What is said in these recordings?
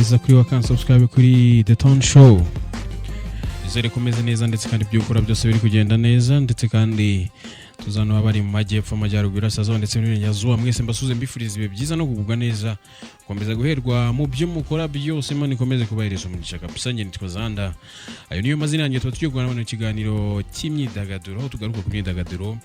neza kuri wakansi subscribe kuri The Tone Show. Izere kumeze neza ndetse kandi byukora byose biri kugenda neza ndetse kandi tuzano abari mu majyepfo amajyaruguru asazo ndetse n'ibinyazuba mwese mbasuze mbifuriza ibe byiza no kugubwa neza komeza guherwa mu byo mukora byose Imana ikomeze kubahereza umugisha kabisa. Nge nitwa Zanda, ayo niyo mazina yanjye tugiye guhana mu kiganiro cy'imyidagaduro aho tugaruka ku myidagaduro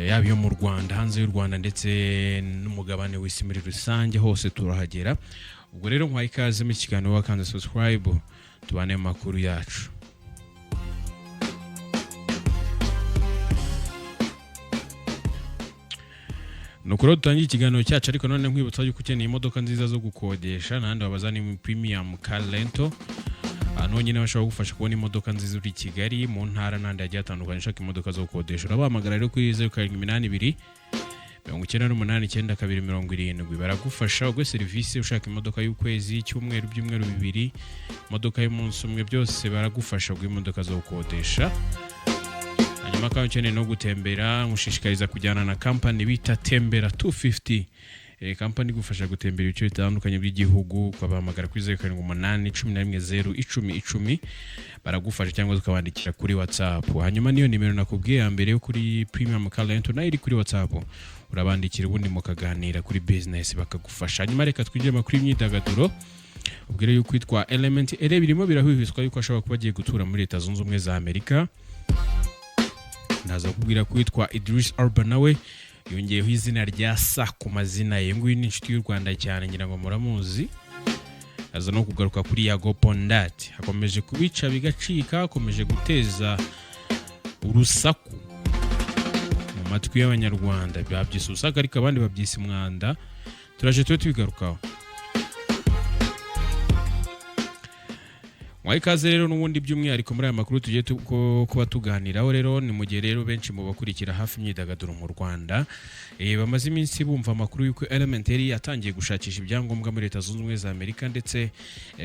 yaba yo mu Rwanda, hanze y'u Rwanda ndetse n'umugabane w'isi muri rusange hose turahagera. Ubwo rero nkwaye ikaze mu kiganiro wakanze subscribe tubane makuru yacu. Nukuro dutangiye ikiganiro cyacu ariko none nkwibutsa yuko ukeneye imodoka nziza zo gukodesha n'ahandi wabazani mu Premium Car Rental. Nyine bashobora gufasha kubona imodoka nziza uri Kigali mu ntara n'andi yagiye atandukanye ushaka imodoka zo gukodesha. Urabahamagara rero kuri 0782 989270 baragufasha ugwe serivisi ushaka imodoka y'ukwezi, cyumweru, byumweru bibiri, imodoka y'umunsi umwe, byose baragufasha ugwe imodoka zo gukodesha. Hanyuma kandi ukeneye no gutembera ngushishikariza kujyana na company bita Tembera 250. Company gufasha gutembera ibice bitandukanye by'igihugu, ukabahamagara kuri 0781111010 baragufasha cyangwa ukabandikira kuri WhatsApp. Hanyuma niyo nimero nakubwiye ya mbere yo kuri Premium Car Rental nayo iri kuri WhatsApp, urabandikira ubundi mukaganira kuri business bakagufasha. Hanyuma reka twinjire makuru y'imyidagaduro. Ubwire yuko kwitwa Element birimo birahwihwiswa yuko ashobora kuba agiye gutura muri Leta Zunze Ubumwe za Amerika. Ndaza kubwira kwitwa Idris Elba nawe yongeyeho izina rya Sa ku mazina ye. Nguyu ni inshuti y'u Rwanda cyane ngira ngo muramuzi. Aza no kugaruka kuri Yago Pondati, akomeje kubica bigacika, akomeje guteza urusaku mu matwi y'abanyarwanda. Babyise usaka ariko abandi babyise umwanda. Turaje tubigarukaho. Mwayikaze rero n'ubundi by'umwihariko muri aya makuru tugiye kuba tuganiraho rero ni mu gihe rero benshi mu bakurikira hafi imyidagaduro mu Rwanda bamaze iminsi bumva amakuru yuko Element yatangiye gushakisha ibyangombwa muri Leta Zunze Ubumwe za Amerika ndetse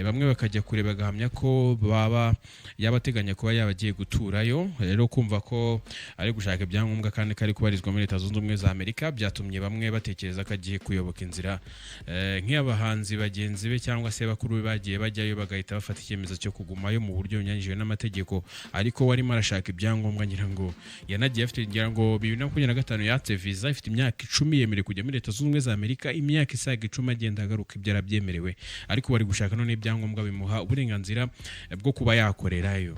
bamwe bakajya kure bagahamya ko baba yabateganya kuba yabagiye guturayo. Rero kumva ko ari gushaka ibyangombwa kandi kari kubarizwa muri Leta Zunze Ubumwe za Amerika byatumye bamwe batekereza ko agiye kuyoboka inzira nk'abahanzi bagenzi be cyangwa se bakuru be bagiye bajyayo bagahita bafata icyemezo cyo kugumayo mu buryo bunyanyijwe n'amategeko. Ariko wari marashaka ibyangombwa ngira ngo yanagiye afite ngira ngo 2025 yatse visa ifite imyaka 10 yemerewe kujya muri Leta Zunze Ubumwe za Amerika, imyaka isaga 10 agenda agaruka ibyo arabyemerewe. Ariko bari gushaka none ibyangombwa bimuha uburenganzira bwo kuba yakorerayo.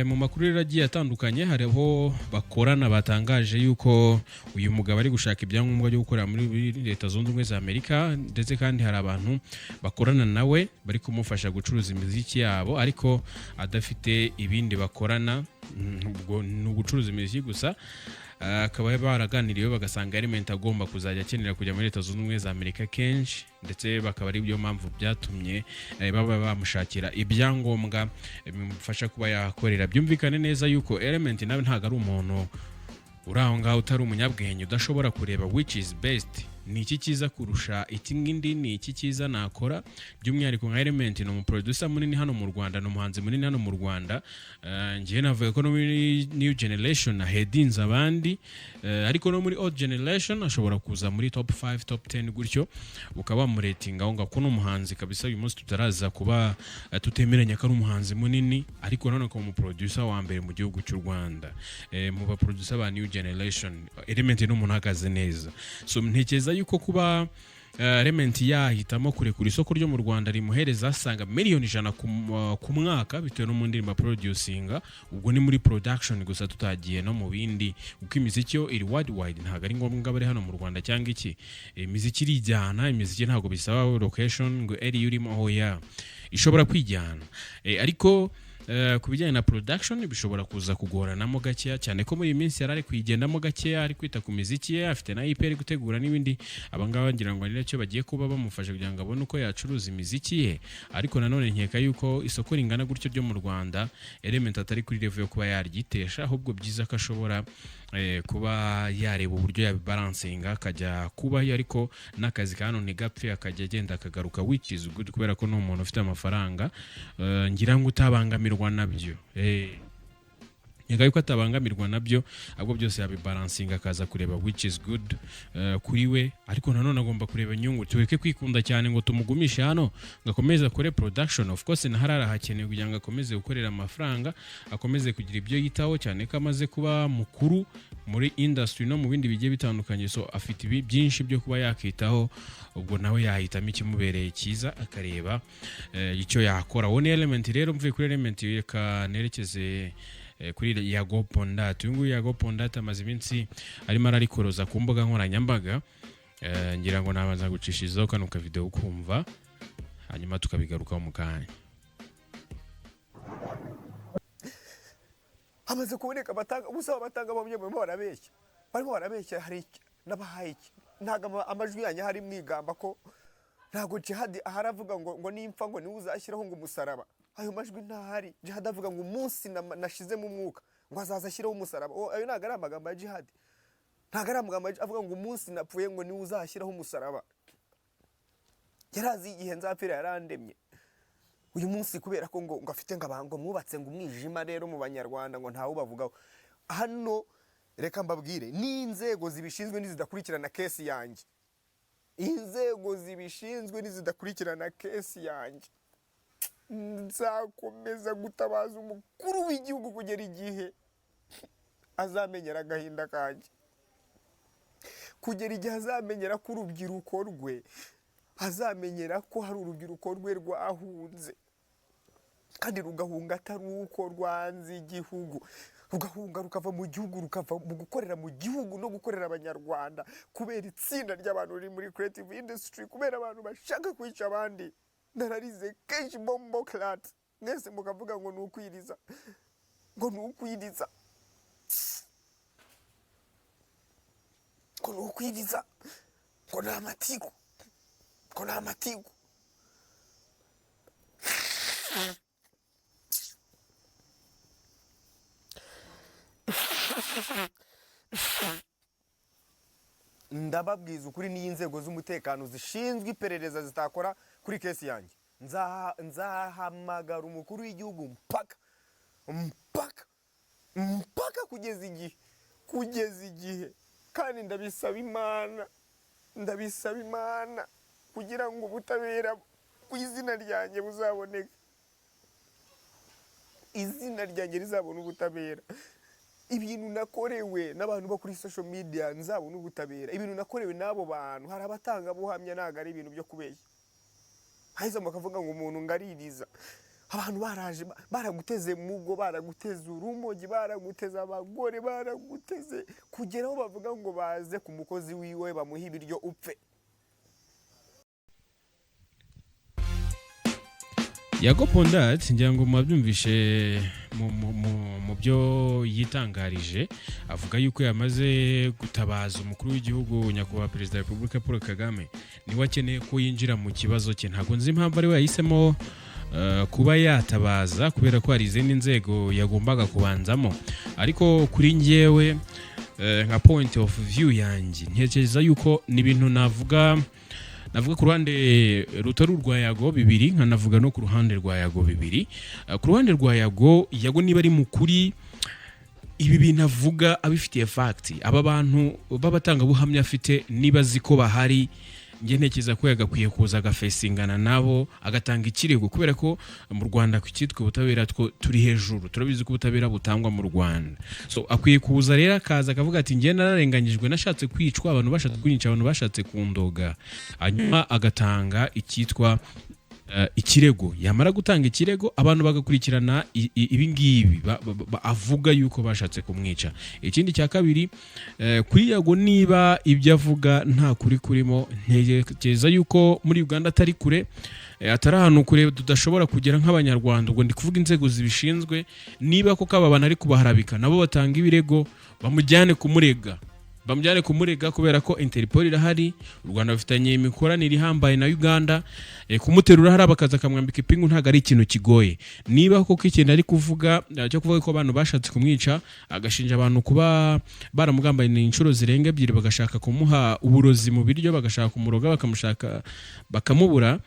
Mu makuru riragiye atandukanye hariho bakorana batangaje yuko uyu mugabo ari gushaka ibyangombwa byo gukora muri Leta Zunze Ubumwe za Amerika ndetse kandi hari abantu bakorana nawe bari kumufasha gucuruza imiziki yabo ariko adafite ibindi bakorana, ubwo ni ugucuruza imiziki gusa. Akaba baraganiriye bagasanga Element agomba kuzajya akenera kujya muri Leta Zunze Ubumwe za Amerika kenshi ndetse bakaba ari byo mpamvu byatumye baba bamushakira ibyangombwa bimufasha kuba yakorera. Byumvikane neza yuko Element nawe ntago ari umuntu uraho ngaho utari umunyabwenge udashobora kureba which is best, ni iki kiza kurusha iki ngindi, ni iki kiza nakora. By'umwihariko nka Element no mu producer munini hano mu Rwanda, no muhanzi munini hano mu Rwanda. Ngiye navuga ko no muri new generation headings abandi, ariko no muri old generation ashobora kuza muri top 5 top 10 gutyo ukaba mu rating aho ngako no muhanzi kabisa. Uyu munsi tutaraza kuba tutemeranya ko ari umuhanzi munini ariko none ko mu producer wa mbere mu gihugu cy'u Rwanda. Mu ba producer ba new generation Element no umuntu ahagaze neza. So ntekeza yuko kuba Element yahitamo kurekura isoko ryo mu Rwanda rimuhereza asanga miliyoni 100 ku mwaka bitewe no mu ndirimbo producinga. Ubwo ni muri production gusa tutagiye no mu bindi uko imiziki yo iri worldwide, ntago ari ngombwa bari hano mu Rwanda cyangwa iki. Imiziki irijyana, imiziki ntago bisaba location ngo eri urimo aho ya ishobora kwijyana. Ariko kubijyanye na production bishobora kuza kugoranamo gakeya cyane ko muri iyi minsi yarari kwigendamo gakeya, ari kwita ku miziki ye, afite na IP gutegura n'ibindi. Abangaba ngira ngo ari cyo bagiye kuba bamufasha kugira ngo abone uko yacuruza imiziki ye. Ariko nanone nkeka yuko isoko ringana gutyo ryo mu Rwanda Element atari kuri level yo kuba yaryitesha, ahubwo byiza ko ashobora kuba yareba uburyo yabibalancinga akajya kubayo ariko n'akazi ka none gapfe akajya agenda akagaruka which is good kubera ko no umuntu ufite amafaranga ngira ngo utabangamirwa nabyo. nyagaye ko atabangamirwa nabyo ahubwo byose yabibalansinga akaza kureba which is good kuri we ariko nanone agomba kureba inyungu tureke kwikunda cyane ngo tumugumishe hano ngakomeza kore production of course naharara hakenewe kugira ngo akomeze gukorera amafaranga akomeze kugira ibyo yitaho cyane ko amaze kuba mukuru muri industry no mu bindi bigiye bitandukanye so afite byinshi byo kuba yakitaho ubwo nawe yahitamo ikimubereye cyiza akareba icyo yakora one element rero mvuye kuri element reka nerekeze kuri Yago Pondat uyu nguyu Yago Pondat amaze iminsi arimo ararikoroza ku mbuga nkoranyambaga ngira ngo nabanza gucishizaho kano ka video ukumva hanyuma tukabigarukaho mu kanya amaze kuboneka batanga ubusaba batanga bamwe mu barabeshya barimo barabeshya hari nabahaye ntaga amajwi yanya hari mwigamba ko ntago jihad aharavuga ngo nimfa ngo niwe uzashyiraho ngo umusaraba ayo majwi ntahari jihad avuga ngo umunsi nashize mu mwuka ngo azaza ashyiraho umusaraba ayo ntago ari amagambo ya jihad ntago ari amagambo avuga ngo umunsi napfuye ngo niwe uzashyiraho umusaraba yarazi igihe nzapfira yarandemye uyu munsi kubera ko ngo afite ngabango mwubatse ngo umwijima rero mu banyarwanda ngo ntawo bavugaho hano reka mbabwire n'inzego zibishinzwe nizidakurikirana case yanjye inzego zibishinzwe nizidakurikirana case yanjye nzakomeza gutabaza umukuru w'igihugu kugera igihe azamenyera agahinda kanjye kugera igihe azamenyera ko urubyiruko rwe azamenyera ko hari urubyiruko rwe rwahunze kandi rugahunga atari uko rwanze igihugu rugahunga rukava mu gihugu rukava mu gukorera mu gihugu no gukorera abanyarwanda kubera itsinda ry'abantu riri muri creative industry kubera abantu bashaka kwica abandi nararize kenshi bombo clat mwese mukavuga ngo nukwiriza ngo nukwiriza ngo nukwiriza ngo namatiku ngo namatiku ndababwiza ukuri n'inzego z'umutekano zishinzwe iperereza zitakora kuri case yanjye nzahamagara umukuru w'igihugu mpaka kugeza igihe kandi ndabisaba imana kugira ngo ubutabera ku izina ryanjye buzaboneke izina ryanjye rizabona ubutabera ibintu nakorewe n'abantu bo kuri social media nzabona ubutabera ibintu nakorewe n'abo bantu hari abatanga buhamya naga ari ibintu byo kubeshya haiza makavuga ngo umuntu ngaririza abantu baraje baraguteze mugo baraguteze urumogi baraguteze abagore baraguteze kugeraho bavuga ngo baze ku mukozi wiwe bamuha ibiryo upfe Yago Pondat ngira ngo mwabyumvishe mu byo yitangarije avuga yuko yamaze gutabaza umukuru w'igihugu nyakubahwa Perezida wa Repubulika Paul Kagame niwe akeneye ko yinjira mu kibazo cye ntago nzi impamvu ari we yahisemo kuba yatabaza kubera ko hari izindi nzego yagombaga kubanzamo ariko kuri njyewe nka point of view yanjye ntekereza yuko ni ibintu navuga ku ruhande rutari rwa Yago bibiri nkanavuga no ku ruhande rwa Yago bibiri ku ruhande rwa Yago niba ari mukuri ibi bintu avuga abifitiye fact aba bantu babatanga buhamya afite niba ziko bahari nge ntekereza ko yagakwiye kuza agafesingana nabo agatanga ikirego kubera ko mu Rwanda kwitwa ubutabera turi hejuru turabizi ko ubutabera butangwa mu Rwanda so akwiye kuza rero akaza akavuga ati nge nararenganyijwe nashatse kwicwa abantu bashatse kunyica abantu bashatse kundoga hanyuma agatanga ikitwa ikirego yamara gutanga ikirego abantu bagakurikirana ibingibi avuga yuko bashatse kumwica ikindi cya kabiri kuri Yago niba ibyo avuga nta kuri kurimo ntekereza yuko muri Uganda atari kure atari ahantu kure tudashobora kugera nk'abanyarwanda ubwo ndi kuvuga inzego zibishinzwe niba koko ababana ari kubaharabika nabo batanga ibirego bamujyane kumurega kubera ko Interpol irahari u Rwanda bafitanye imikoranire ihambaye na Uganda kumuterura hari abakaza kamwambika ipingu ntago ari ikintu kigoye niba koko ikintu ari kuvuga cyo kuvuga ko abantu bashatse kumwica agashinja abantu kuba baramugambaye inshuro zirenga ebyiri bagashaka kumuha uburozi mu biryo bagashaka kumuroga bakamubura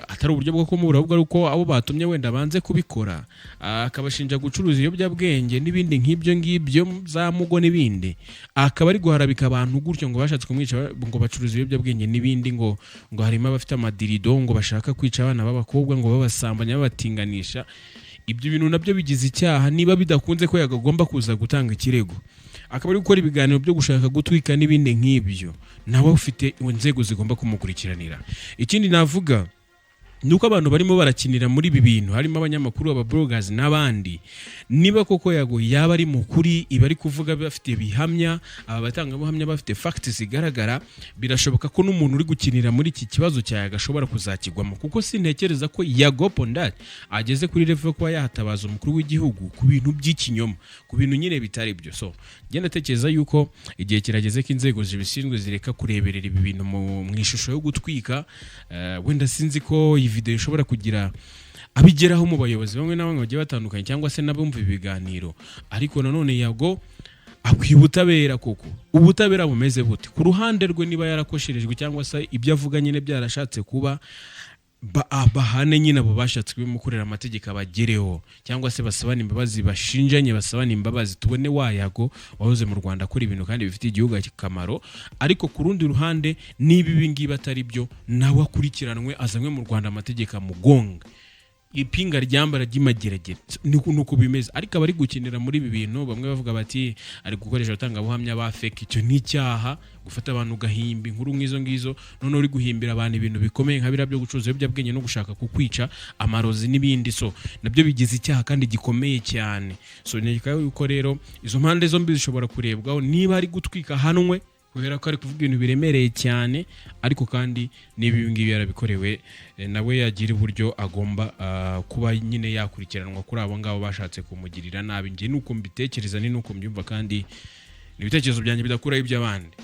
atari uburyo bwo kumubura ahubwo ari uko abo batumye wenda banze kubikora, akabashinja gucuruza ibiyobyabwenge n'ibindi nk'ibyo ngibyo za mugo n'ibindi, akaba ari guharabika abantu gutyo ngo bashatse kumwica ngo bacuruza ibiyobyabwenge n'ibindi, ngo harimo abafite amadirido ngo bashaka kwica abana b'abakobwa ngo babasambanya babatinganisha. Ibyo bintu nabyo bigize icyaha niba bidakunze ko yagomba kuza gutanga ikirego, akaba ari gukora ibiganiro byo gushaka gutwika n'ibindi nk'ibyo, nawe ufite inzego zigomba kumukurikiranira. Ikindi navuga nuko abantu barimo barakinira muri ibi bintu, harimo abanyamakuru, ababloggers n'abandi, niba koko yago yaba ari mukuri, iba ari kuvuga bafite bihamya, aba batanga buhamya bafite facts zigaragara, birashoboka ko n'umuntu uri gukinira muri iki kibazo cyayaga ashobora kuzakigwamo, kuko sintekereza ko Yago Pondari ageze kuri level ko yahatabaza umukuru w'igihugu ku bintu by'ikinyoma, ku bintu nyine bitari byo. So ngenda tekereza yuko igihe kirageze ko inzego zibishinzwe zireka kureberera ibi bintu mu ishusho yo gutwika. Wenda sinzi ko iyi video ishobora kugira abigeraho mu bayobozi bamwe na bamwe bagiye batandukanye cyangwa se nabumva ibiganiro, ariko nanone Yago akwiye ubutabera. Koko ubutabera bumeze bute ku ruhande rwe? Niba yarakosherejwe cyangwa se ibyo avuga nyine byarashatse kuba, bahane nyine abo bashatse kubimukorera amategeko abagereho, cyangwa se basabana imbabazi, bashinjanye basabana imbabazi, tubone wa Yago wahoze mu Rwanda akora ibintu kandi bifite igihugu akamaro. Ariko ku rundi ruhande niba ibi ngibi atari byo, nawe akurikiranwe azanywe mu Rwanda amategeko amugonga, ipinga ryambara ry'imageragere, nuko bimeze. Ariko abari gukinira muri ibi bintu bamwe bavuga bati ari gukoresha batanga buhamya ba fake, icyo ni icyaha. Gufata abantu ugahimba inkuru nk'izo ngizo, none uri guhimbira abantu ibintu bikomeye nka byo gucuruza ibiyobyabwenge no gushaka kukwica, amarozi n'ibindi, so nabyo bigize icyaha kandi gikomeye cyane. So nikayo yuko rero izo mpande zombi zishobora kurebwaho, niba ari gutwika hanwe kubera ko ari kuvuga ibintu biremereye cyane, ariko kandi niba ibi ngibi yarabikorewe, nawe yagira uburyo agomba kuba nyine yakurikiranwa kuri abo ngabo bashatse kumugirira nabi. Ngiye nuko mbitekereza, ni nuko mbyumva, kandi n'ibitekerezo byanjye bidakuraho iby'abandi.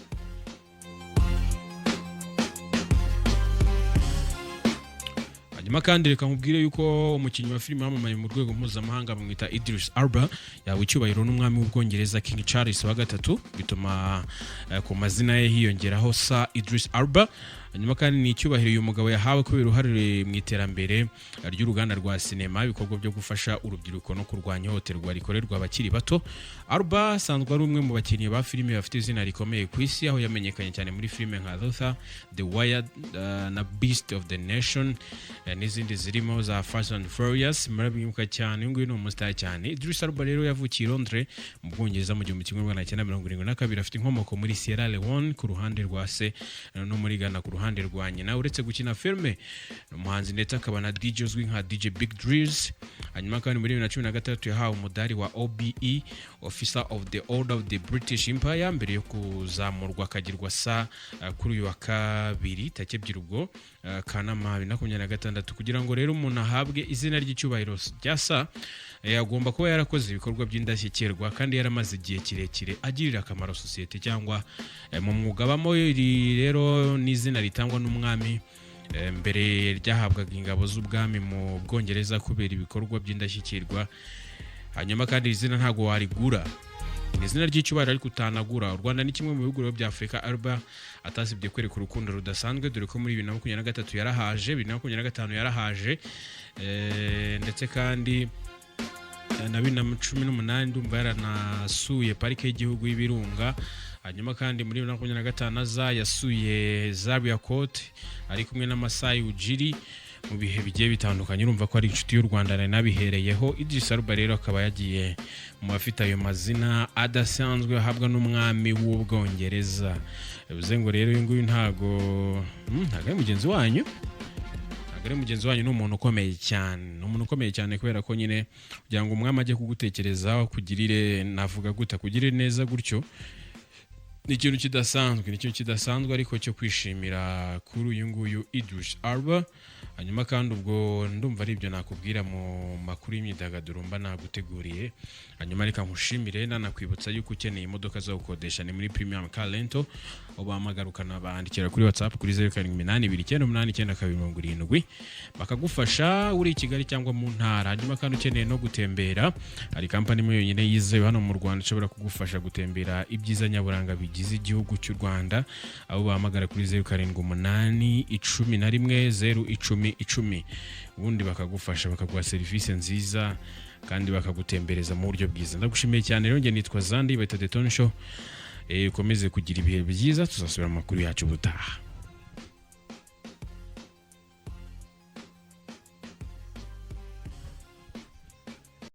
Hanyuma kandi reka nkubwire yuko umukinnyi wa filime wamamaye mu rwego mpuzamahanga bamwita Idris Elba yawe icyubahiro n'umwami w'Ubwongereza King Charles wa gatatu, bituma ku mazina ye hiyongeraho Sir Idris Elba. Hanyuma kandi ni icyubahiro uyu mugabo yahawe kubera uruhare mu iterambere ry'uruganda rwa sinema, ibikorwa byo gufasha urubyiruko no kurwanya ihohoterwa rikorerwa abakiri bato. Elba asanzwe ari umwe mu bakinnyi ba filime bafite izina rikomeye ku isi, aho yamenyekanye cyane muri filime nka Luther, The Wire na Beast of the Nation n'izindi zirimo za Fast and Furious. Murabibuka cyane, nguyu ni umustar cyane. Idris Elba rero yavukiye Londres mu Bwongereza mu 1972, afite inkomoko muri Sierra Leone ku ruhande rwa se no muri Ghana ku ruhande rwa nyina. Uretse gukina filme, umuhanzi ndetse akaba na DJ uzwi nka DJ Big Drizz. Hanyuma kandi muri 2013 yahawe umudari wa OBE, Officer of the Order of the British Empire, mbere yo kuzamurwa akagirwa sa kuri uyu wa kabiri tariki 2 ubwo Kanama 2026. Kugira ngo rero umuntu ahabwe izina ry'icyubahiro rya sa, yagomba kuba yarakoze ibikorwa by'indashyikirwa kandi yaramaze igihe kirekire agirira akamaro societe cyangwa mu mwuga bamo. Iri rero ni izina ritangwa n'umwami mbere ryahabwaga ingabo z'ubwami mu Bwongereza kubera ibikorwa by'indashyikirwa. Hanyuma kandi izina ntago warigura, ni izina ry'icyubahiro ariko utanagura. U Rwanda ni kimwe mu bihugu bya Afrika Elba atasibye kwereka urukundo rudasanzwe, dore ko muri 2023 yarahaje, 2025 yarahaje, ndetse kandi na 2018 ndumva yaranasuye parike y'igihugu y'Ibirunga. Hanyuma kandi muri 2025 yasuye Zaria Court ari kumwe na Masai Ujiri mu bihe bigiye bitandukanye. Urumva ko ari inshuti y'u Rwanda nabihereyeho. Idris Elba rero akaba yagiye mu bafite ayo mazina adasanzwe ahabwa n'umwami w'Ubwongereza. Bivuze ngo rero uyu nguyu ntago ari mugenzi wanyu, ari mugenzi wanyu, ni umuntu ukomeye cyane, ni umuntu ukomeye cyane kubera ko nyine kugira ngo umwami ajye kugutekerezaho kugirire, navuga gute, kugirire neza gutyo, ni ikintu kidasanzwe, ariko cyo kwishimira kuri uyu nguyu Idris Elba. Hanyuma kandi ubwo ndumva ari ibyo nakubwira mu makuru y'imyidagaduro mba naguteguriye. Hanyuma reka nkushimire, nanakwibutsa yuko ukeneye imodoka zo gukodesha ni muri Premium Car Rental, ubamagarukana bandikira kuri WhatsApp kuri 0782999270 bakagufasha uri i Kigali cyangwa mu ntara. Hanyuma kandi ukeneye no gutembera, hari company imwe yonyine yizewe hano mu Rwanda ishobora kugufasha gutembera ibyiza nyaburanga zigize igihugu cy'u Rwanda, abo bahamagara kuri 0781111010 ubundi bakagufasha bakaguha serivisi nziza kandi bakagutembereza mu buryo bwiza. Ndagushimiye cyane rero, nge nitwa Zandi, bita The Tony Show. Ukomeze kugira ibihe byiza, tuzasubira mu makuru yacu butaha.